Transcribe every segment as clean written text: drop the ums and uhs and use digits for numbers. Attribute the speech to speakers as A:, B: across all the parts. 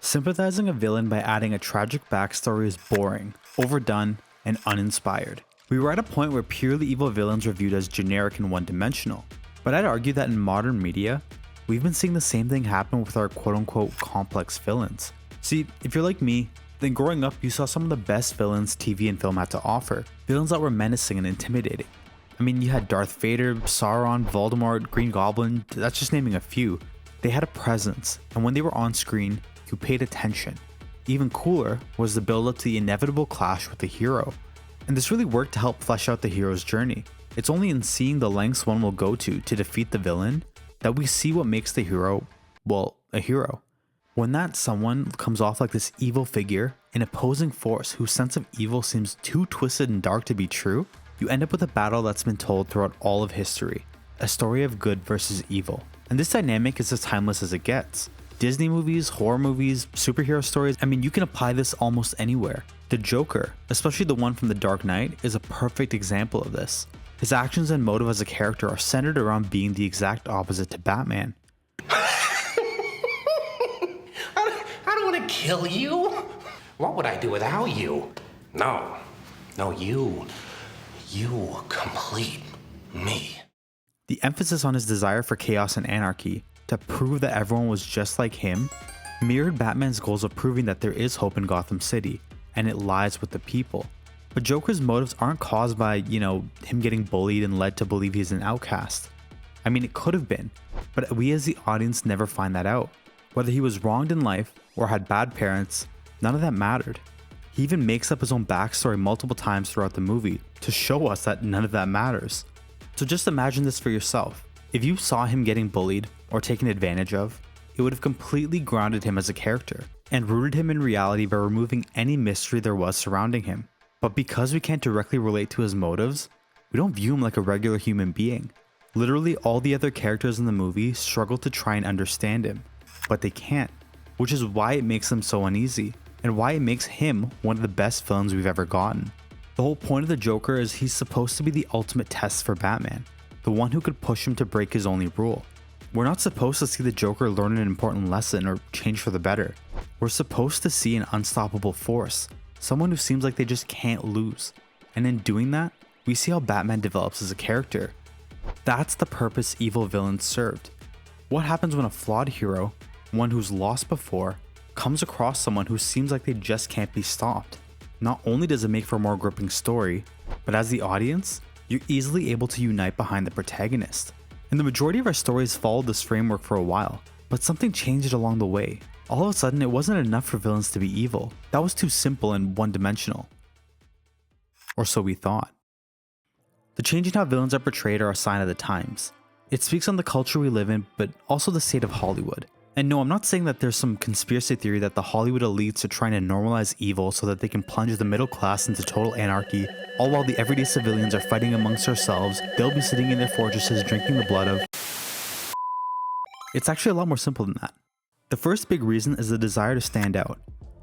A: Sympathizing a villain by adding a tragic backstory is boring, overdone, and uninspired. We were at a point where purely evil villains were viewed as generic and one-dimensional. But I'd argue that in modern media, we've been seeing the same thing happen with our quote-unquote complex villains. See, if you're like me, then growing up you saw some of the best villains TV and film had to offer. Villains that were menacing and intimidating. I mean, you had Darth Vader, Sauron, Voldemort, Green Goblin, that's just naming a few. They had a presence, and when they were on screen, you paid attention. Even cooler was the build up to the inevitable clash with the hero. And this really worked to help flesh out the hero's journey. It's only in seeing the lengths one will go to defeat the villain that we see what makes the hero, well, a hero. When that someone comes off like this evil figure, an opposing force whose sense of evil seems too twisted and dark to be true, you end up with a battle that's been told throughout all of history, a story of good versus evil. And this dynamic is as timeless as it gets. Disney movies, horror movies, superhero stories, I mean, you can apply this almost anywhere. The Joker, especially the one from The Dark Knight, is a perfect example of this. His actions and motive as a character are centered around being the exact opposite to Batman.
B: I don't want to kill you. What would I do without you? No, you complete me.
A: The emphasis on his desire for chaos and anarchy, to prove that everyone was just like him, mirrored Batman's goals of proving that there is hope in Gotham City, and it lies with the people. But Joker's motives aren't caused by, him getting bullied and led to believe he's an outcast. I mean, it could have been, but we as the audience never find that out. Whether he was wronged in life or had bad parents, none of that mattered. He even makes up his own backstory multiple times throughout the movie to show us that none of that matters. So just imagine this for yourself. If you saw him getting bullied or taken advantage of, it would have completely grounded him as a character and rooted him in reality by removing any mystery there was surrounding him. But because we can't directly relate to his motives, we don't view him like a regular human being. Literally all the other characters in the movie struggle to try and understand him, but they can't, which is why it makes them so uneasy, and why it makes him one of the best villains we've ever gotten. The whole point of the Joker is he's supposed to be the ultimate test for Batman, the one who could push him to break his only rule. We're not supposed to see the Joker learn an important lesson or change for the better. We're supposed to see an unstoppable force, someone who seems like they just can't lose. And in doing that, we see how Batman develops as a character. That's the purpose evil villains served. What happens when a flawed hero, one who's lost before, comes across someone who seems like they just can't be stopped? Not only does it make for a more gripping story, but as the audience, you're easily able to unite behind the protagonist. And the majority of our stories followed this framework for a while, but something changed along the way. All of a sudden, it wasn't enough for villains to be evil. That was too simple and one-dimensional. Or so we thought. The change in how villains are portrayed are a sign of the times. It speaks on the culture we live in, but also the state of Hollywood. And no, I'm not saying that there's some conspiracy theory that the Hollywood elites are trying to normalize evil so that they can plunge the middle class into total anarchy, all while the everyday civilians are fighting amongst ourselves. They'll be sitting in their fortresses drinking the blood of... It's actually a lot more simple than that. The first big reason is the desire to stand out.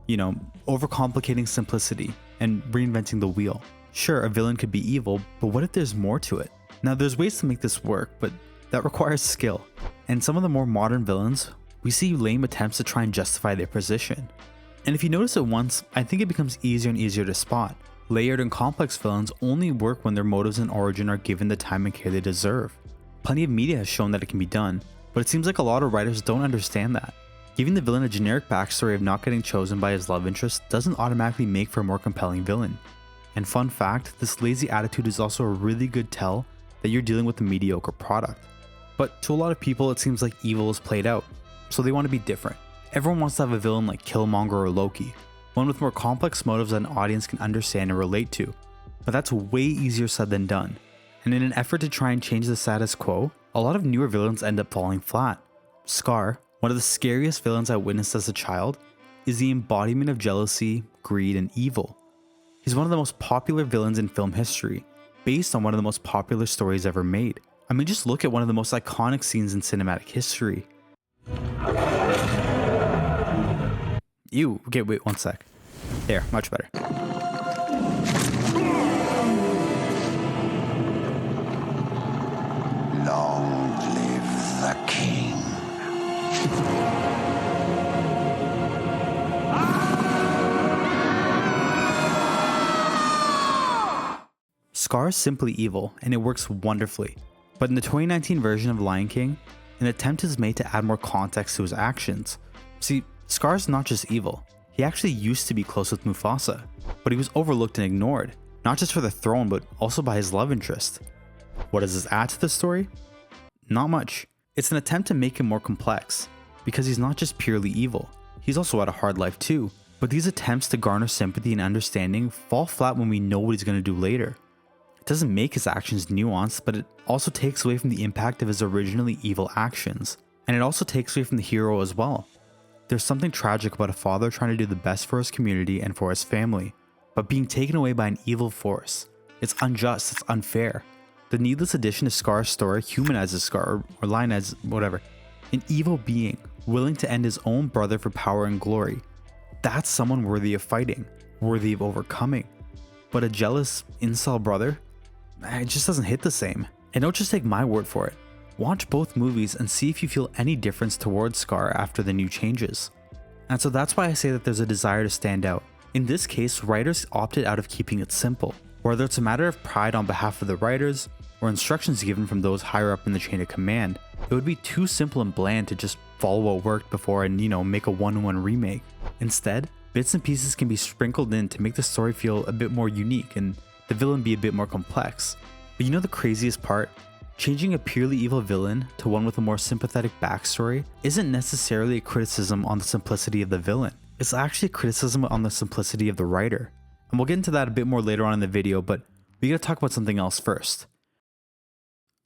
A: Overcomplicating simplicity and reinventing the wheel. Sure, a villain could be evil, but what if there's more to it? Now, there's ways to make this work, but that requires skill. And some of the more modern villains, we see lame attempts to try and justify their position. And if you notice it once, I think it becomes easier and easier to spot. Layered and complex villains only work when their motives and origin are given the time and care they deserve. Plenty of media has shown that it can be done, but it seems like a lot of writers don't understand that. Giving the villain a generic backstory of not getting chosen by his love interest doesn't automatically make for a more compelling villain. And fun fact, this lazy attitude is also a really good tell that you're dealing with a mediocre product. But to a lot of people, it seems like evil is played out, so they want to be different. Everyone wants to have a villain like Killmonger or Loki, one with more complex motives that an audience can understand and relate to. But that's way easier said than done. And in an effort to try and change the status quo, a lot of newer villains end up falling flat. Scar, one of the scariest villains I witnessed as a child, is the embodiment of jealousy, greed, and evil. He's one of the most popular villains in film history, based on one of the most popular stories ever made. I mean, just look at one of the most iconic scenes in cinematic history. Okay, wait one sec. There, much better.
C: Long live the king.
A: Scar is simply evil, and it works wonderfully. But in the 2019 version of Lion King, an attempt is made to add more context to his actions. See, Scar is not just evil. He actually used to be close with Mufasa, but he was overlooked and ignored, not just for the throne, but also by his love interest. What does this add to the story? Not much. It's an attempt to make him more complex, because he's not just purely evil, he's also had a hard life too. But these attempts to garner sympathy and understanding fall flat when we know what he's going to do later. It doesn't make his actions nuanced, but it also takes away from the impact of his originally evil actions. And it also takes away from the hero as well. There's something tragic about a father trying to do the best for his community and for his family, but being taken away by an evil force. It's unjust, it's unfair. The needless addition to Scar's story humanizes Scar, or lionizes whatever, an evil being willing to end his own brother for power and glory. That's someone worthy of fighting, worthy of overcoming. But a jealous incel brother? It just doesn't hit the same. And don't just take my word for it. Watch both movies and see if you feel any difference towards Scar after the new changes. And so that's why I say that there's a desire to stand out. In this case, writers opted out of keeping it simple. Whether it's a matter of pride on behalf of the writers, or instructions given from those higher up in the chain of command, it would be too simple and bland to just follow what worked before and, make a one-to-one remake. Instead, bits and pieces can be sprinkled in to make the story feel a bit more unique and the villain be a bit more complex. But the craziest part? Changing a purely evil villain to one with a more sympathetic backstory isn't necessarily a criticism on the simplicity of the villain. It's actually a criticism on the simplicity of the writer. And we'll get into that a bit more later on in the video, but we gotta talk about something else first.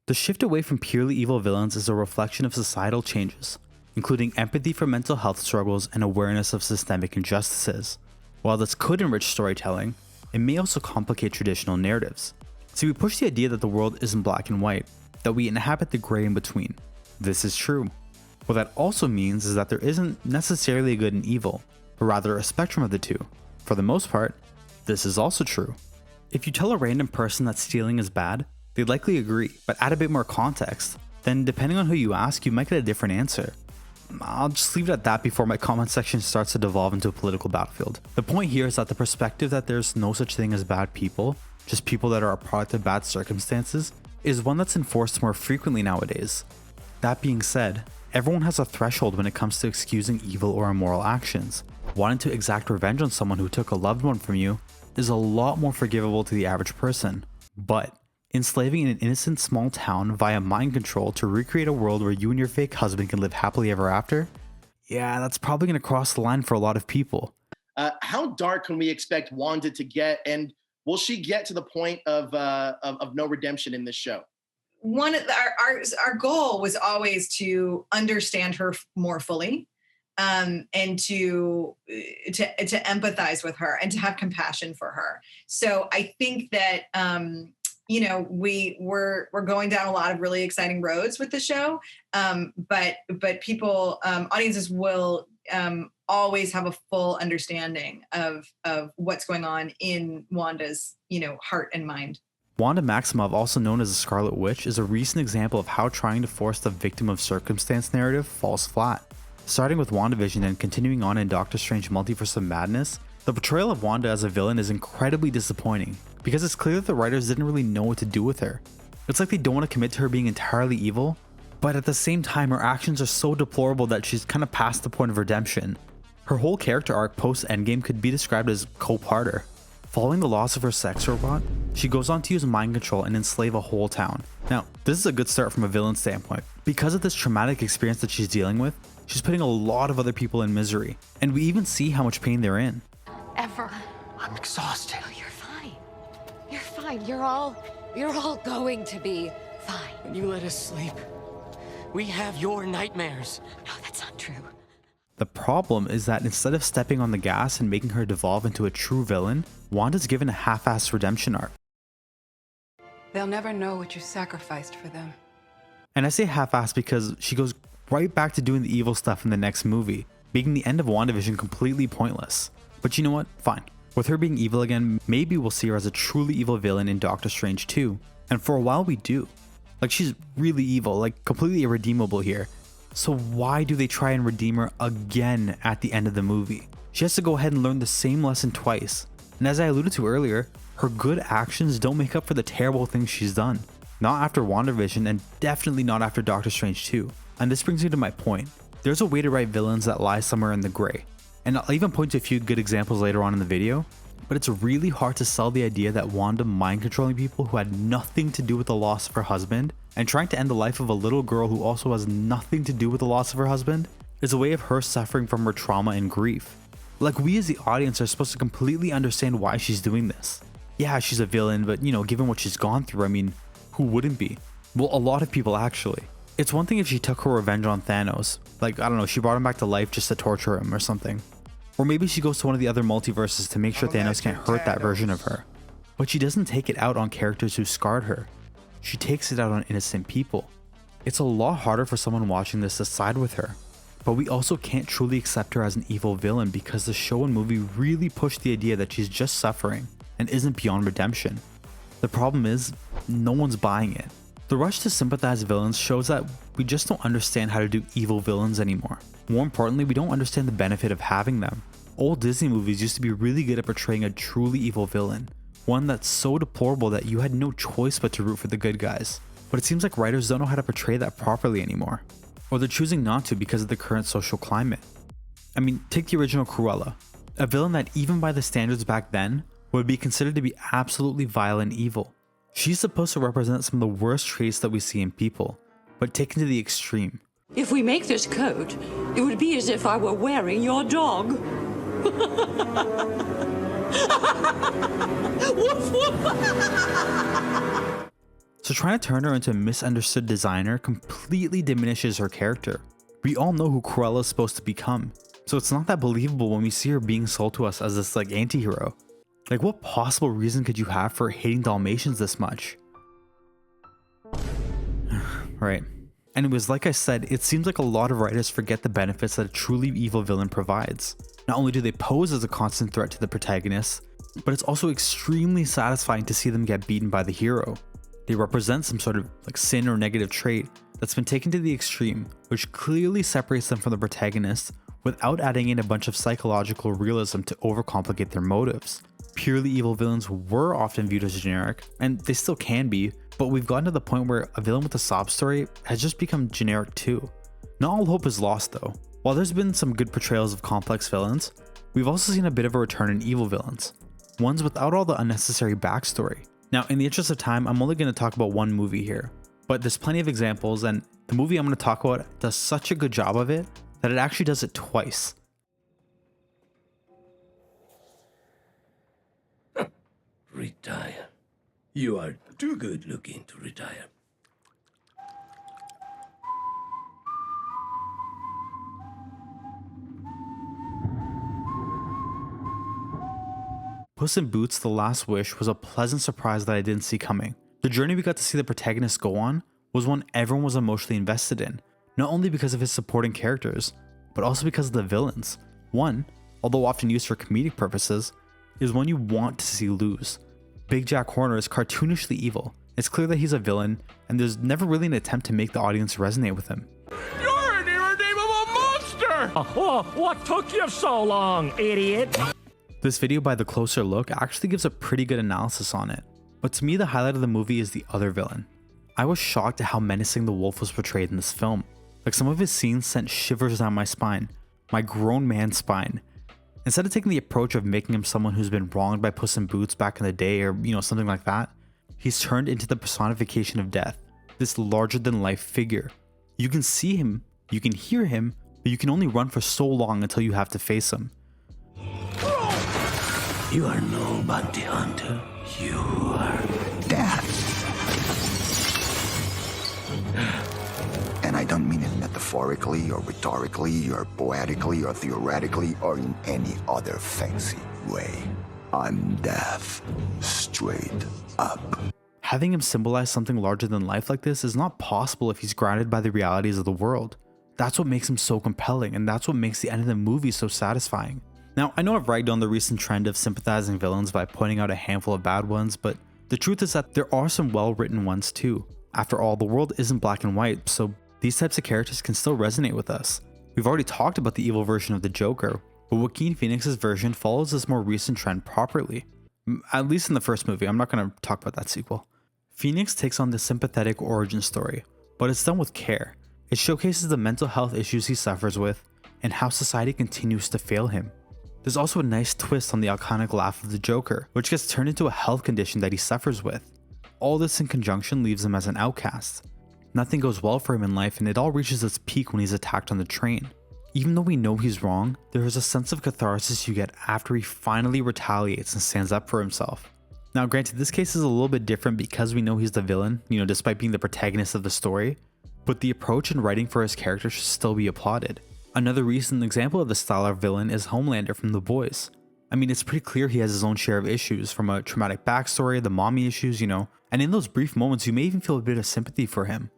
A: The shift away from purely evil villains is a reflection of societal changes, including empathy for mental health struggles and awareness of systemic injustices. While this could enrich storytelling, it may also complicate traditional narratives. See, we push the idea that the world isn't black and white, that we inhabit the gray in between. This is true. What that also means is that there isn't necessarily a good and evil, but rather a spectrum of the two. For the most part, this is also true. If you tell a random person that stealing is bad, they'd likely agree, but add a bit more context, then depending on who you ask, you might get a different answer. I'll just leave it at that before my comment section starts to devolve into a political battlefield. The point here is that the perspective that there's no such thing as bad people, just people that are a product of bad circumstances, is one that's enforced more frequently nowadays. That being said, everyone has a threshold when it comes to excusing evil or immoral actions. Wanting to exact revenge on someone who took a loved one from you is a lot more forgivable to the average person. But enslaving an innocent small town via mind control to recreate a world where you and your fake husband can live happily ever after? Yeah, that's probably going to cross the line for a lot of people.
C: How dark can we expect Wanda to get, and will she get to the point of no redemption in this show?
D: One of our goal was always to understand her more fully, and to empathize with her and to have compassion for her. So I think that we're going down a lot of really exciting roads with the show, but people, audiences will always have a full understanding of what's going on in Wanda's heart and mind.
A: Wanda Maximoff, also known as the Scarlet Witch, is a recent example of how trying to force the victim of circumstance narrative falls flat. Starting with WandaVision and continuing on in Doctor Strange Multiverse of Madness, the portrayal of Wanda as a villain is incredibly disappointing, because it's clear that the writers didn't really know what to do with her. It's like they don't want to commit to her being entirely evil, but at the same time her actions are so deplorable that she's kind of past the point of redemption. Her whole character arc post-Endgame could be described as cold-hearted. Following the loss of her sex robot, she goes on to use mind control and enslave a whole town. Now, this is a good start from a villain standpoint. Because of this traumatic experience that she's dealing with, she's putting a lot of other people in misery, and we even see how much pain they're in.
E: Ever.
B: I'm exhausted.
E: Oh, you're fine. You're fine. You're all going to be fine.
F: When you let us sleep, we have your nightmares.
E: No, that's not true.
A: The problem is that instead of stepping on the gas and making her devolve into a true villain, Wanda's given a half-assed redemption arc.
G: They'll never know what you sacrificed for them.
A: And I say half-assed because she goes right back to doing the evil stuff in the next movie, making the end of WandaVision completely pointless. But you know what? Fine. With her being evil again, maybe we'll see her as a truly evil villain in Doctor Strange 2. And for a while we do. Like, she's really evil, like completely irredeemable here. So why do they try and redeem her again at the end of the movie? She has to go ahead and learn the same lesson twice. And as I alluded to earlier, Her good actions don't make up for the terrible things she's done. Not after WandaVision, and definitely not after Doctor Strange 2. And this brings me to my point. There's a way to write villains that lie somewhere in the gray. And I'll even point to a few good examples later on in the video, but it's really hard to sell the idea that Wanda mind controlling people who had nothing to do with the loss of her husband and trying to end the life of a little girl who also has nothing to do with the loss of her husband is a way of her suffering from her trauma and grief. Like, we as the audience are supposed to completely understand why she's doing this. Yeah, she's a villain, but given what she's gone through, I mean, who wouldn't be? Well, a lot of people actually. It's one thing if she took her revenge on Thanos, like, I don't know, she brought him back to life just to torture him or something. Or maybe she goes to one of the other multiverses to make sure Thanos can't hurt that version of her. But she doesn't take it out on characters who scarred her. She takes it out on innocent people. It's a lot harder for someone watching this to side with her. But we also can't truly accept her as an evil villain because the show and movie really push the idea that she's just suffering and isn't beyond redemption. The problem is, no one's buying it. The rush to sympathize villains shows that we just don't understand how to do evil villains anymore. More importantly, we don't understand the benefit of having them. Old Disney movies used to be really good at portraying a truly evil villain. One that's so deplorable that you had no choice but to root for the good guys. But it seems like writers don't know how to portray that properly anymore. Or they're choosing not to because of the current social climate. I mean, take the original Cruella. A villain that even by the standards back then, would be considered to be absolutely vile and evil. She's supposed to represent some of the worst traits that we see in people, but taken to the extreme.
H: If we make this coat, it would be as if I were wearing your dog.
A: So trying to turn her into a misunderstood designer completely diminishes her character. We all know who Cruella is supposed to become, so it's not that believable when we see her being sold to us as this anti-hero. Like, what possible reason could you have for hating Dalmatians this much? Right. Anyways, like I said, it seems like a lot of writers forget the benefits that a truly evil villain provides. Not only do they pose as a constant threat to the protagonist, but it's also extremely satisfying to see them get beaten by the hero. They represent some sort of sin or negative trait that's been taken to the extreme, which clearly separates them from the protagonist without adding in a bunch of psychological realism to overcomplicate their motives. Purely evil villains were often viewed as generic, and they still can be, but we've gotten to the point where a villain with a sob story has just become generic too. Not all hope is lost though. While there's been some good portrayals of complex villains, we've also seen a bit of a return in evil villains, ones without all the unnecessary backstory. Now, in the interest of time, I'm only going to talk about one movie here, but there's plenty of examples, and the movie I'm going to talk about does such a good job of it that it actually does it twice.
I: Retire. You are too good looking to retire.
A: Puss in Boots: The Last Wish was a pleasant surprise that I didn't see coming. The journey we got to see the protagonist go on was one everyone was emotionally invested in, not only because of his supporting characters, but also because of the villains. One, although often used for comedic purposes, is one you want to see lose. Big Jack Horner is cartoonishly evil. It's clear that he's a villain, and there's never really an attempt to make the audience resonate with him.
J: You're an name of a monster!
K: Oh, what took you so long, idiot?
A: This video by The Closer Look actually gives a pretty good analysis on it. But to me, the highlight of the movie is the other villain. I was shocked at how menacing the wolf was portrayed in this film. Some of his scenes sent shivers down my spine, my grown man spine. Instead of taking the approach of making him someone who's been wronged by Puss in Boots back in the day or, something like that, he's turned into the personification of death, this larger than life figure. You can see him, you can hear him, but you can only run for so long until you have to face him.
I: You are no bounty hunter. You are death.
L: And I don't mean it metaphorically or rhetorically or poetically or theoretically or in any other fancy way. I'm death. Straight up.
A: Having him symbolize something larger than life like this is not possible if he's grounded by the realities of the world. That's what makes him so compelling, and that's what makes the end of the movie so satisfying. Now, I know I've ragged on the recent trend of sympathizing villains by pointing out a handful of bad ones, but the truth is that there are some well-written ones too. After all, the world isn't black and white, so these types of characters can still resonate with us. We've already talked about the evil version of the Joker, but Joaquin Phoenix's version follows this more recent trend properly. At least in the first movie. I'm not going to talk about that sequel. Phoenix takes on the sympathetic origin story, but it's done with care. It showcases the mental health issues he suffers with and how society continues to fail him. There's also a nice twist on the iconic laugh of the Joker, which gets turned into a health condition that he suffers with. All this in conjunction leaves him as an outcast. Nothing goes well for him in life, and it all reaches its peak when he's attacked on the train. Even though we know he's wrong, there is a sense of catharsis you get after he finally retaliates and stands up for himself. Now granted, this case is a little bit different because we know he's the villain, despite being the protagonist of the story, but the approach and writing for his character should still be applauded. Another recent example of the style of villain is Homelander from The Boys. I mean, it's pretty clear he has his own share of issues, from a traumatic backstory, the mommy issues, and in those brief moments you may even feel a bit of sympathy for him.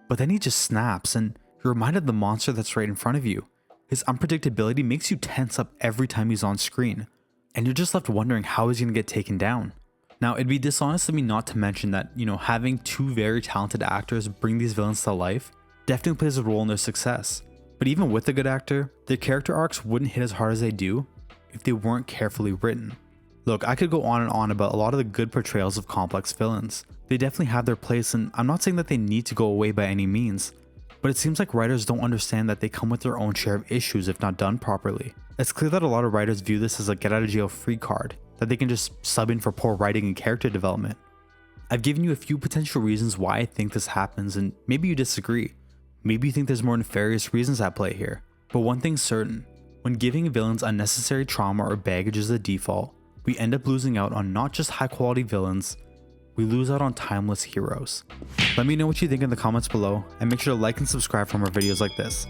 A: But then he just snaps and you're reminded of the monster that's right in front of you. His unpredictability makes you tense up every time he's on screen, and you're just left wondering how he's going to get taken down. Now, it'd be dishonest of me not to mention that, having two very talented actors bring these villains to life definitely plays a role in their success. But even with a good actor, their character arcs wouldn't hit as hard as they do if they weren't carefully written. Look, I could go on and on about a lot of the good portrayals of complex villains. They definitely have their place, and I'm not saying that they need to go away by any means, but it seems like writers don't understand that they come with their own share of issues if not done properly. It's clear that a lot of writers view this as a get out of jail free card, that they can just sub in for poor writing and character development. I've given you a few potential reasons why I think this happens, and maybe you disagree. Maybe you think there's more nefarious reasons at play here. But one thing's certain, when giving villains unnecessary trauma or baggage as the default, we end up losing out on not just high quality villains, we lose out on timeless heroes. Let me know what you think in the comments below, and make sure to like and subscribe for more videos like this.